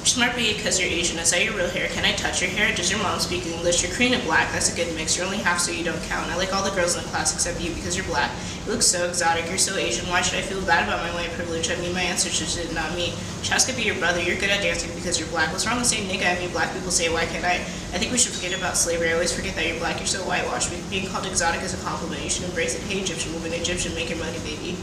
Smart because you're Asian. Is that your real hair? Can I touch your hair? Does your mom speak English? You're Korean and black. That's a good mix. You're only half, so you don't count. I like all the girls in the class except you because you're black. You look so exotic. You're so Asian. Why should I feel bad about my white privilege? I mean, my ancestors did, not me. Chaz could be your brother. You're good at dancing because you're black. What's wrong with saying nigga? I mean, black people say, why can't I? I think we should forget about slavery. I always forget that you're black. You're so whitewashed. Being called exotic is a compliment. You should embrace it. Hey, Egyptian woman, Egyptian, make your money, baby.